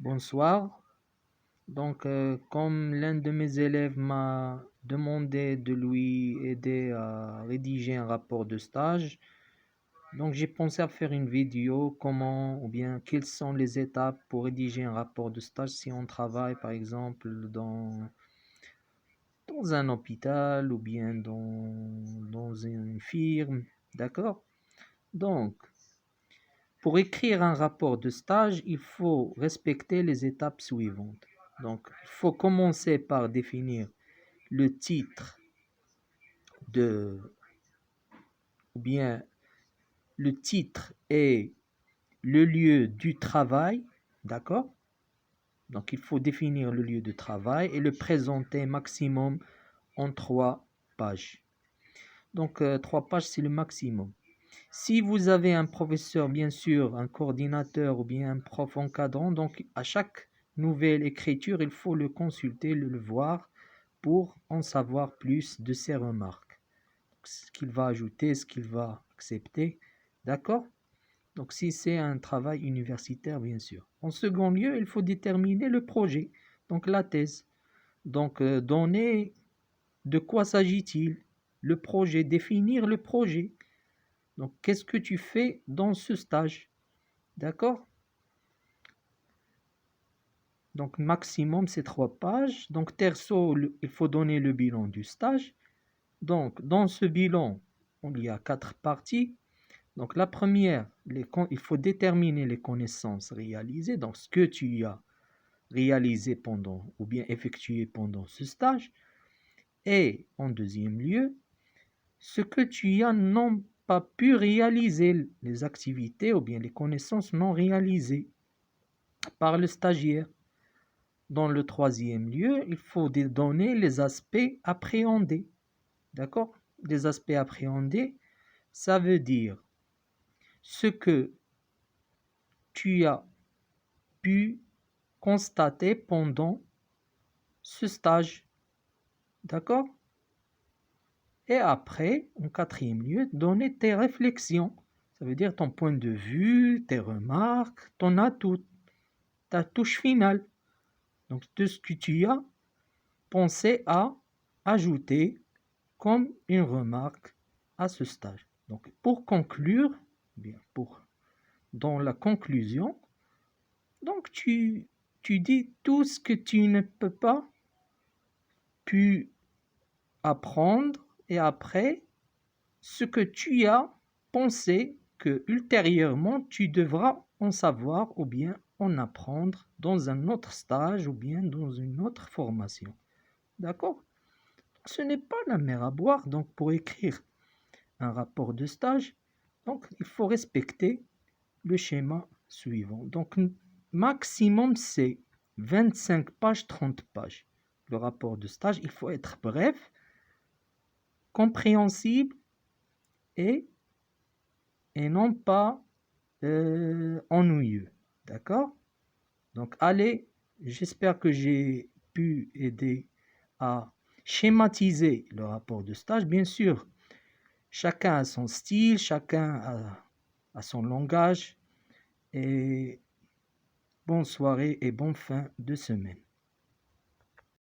Bonsoir. Comme l'un de mes élèves m'a demandé de lui aider à rédiger un rapport de stage, donc j'ai pensé à faire une vidéo comment ou bien quelles sont les étapes pour rédiger un rapport de stage si on travaille par exemple dans un hôpital ou bien dans une firme, d'accord? Donc, pour écrire un rapport de stage, il faut respecter les étapes suivantes. Donc, il faut commencer par définir le titre de, ou bien le titre et le lieu du travail, d'accord? Donc, il faut définir le lieu de travail et le présenter maximum en 3 pages. Donc, 3 pages, c'est le maximum. Si vous avez un professeur, bien sûr, un coordinateur ou bien un prof encadrant, donc à chaque nouvelle écriture, il faut le consulter, le voir pour en savoir plus de ses remarques. Ce qu'il va ajouter, ce qu'il va accepter. D'accord? Donc si c'est un travail universitaire, bien sûr. En second lieu, il faut déterminer le projet, donc la thèse. Donc donner de quoi s'agit-il, le projet, définir le projet. Donc, qu'est-ce que tu fais dans ce stage? D'accord? Donc, maximum, c'est 3 pages. Donc, terceau, il faut donner le bilan du stage. Donc, dans ce bilan, il y a 4 parties. Donc, la première, il faut déterminer les connaissances réalisées. Donc, ce que tu as réalisé pendant ou bien effectué pendant ce stage. Et en deuxième lieu, ce que tu as non pas pu réaliser, les activités ou bien les connaissances non réalisées par le stagiaire. Dans le troisième lieu, il faut donner les aspects appréhendés. D'accord? Les aspects appréhendés, ça veut dire ce que tu as pu constater pendant ce stage. D'accord? Et après, en quatrième lieu, donner tes réflexions. Ça veut dire ton point de vue, tes remarques, ton atout, ta touche finale. Donc, tout ce que tu as pensé à ajouter comme une remarque à ce stage. Donc, pour conclure, dans la conclusion, donc tu dis tout ce que tu ne peux pas pu apprendre et après ce que tu as pensé que ultérieurement tu devras en savoir ou bien en apprendre dans un autre stage ou bien dans une autre formation. D'accord? Ce n'est pas la mer à boire, donc pour écrire un rapport de stage, donc il faut respecter le schéma suivant. Donc maximum c'est 25 pages, 30 pages. Le rapport de stage, il faut être bref, compréhensible et non pas ennuyeux. D'accord? Donc allez, j'espère que j'ai pu aider à schématiser le rapport de stage. Bien sûr, chacun a son style, chacun a son langage. Et bonne soirée et bonne fin de semaine.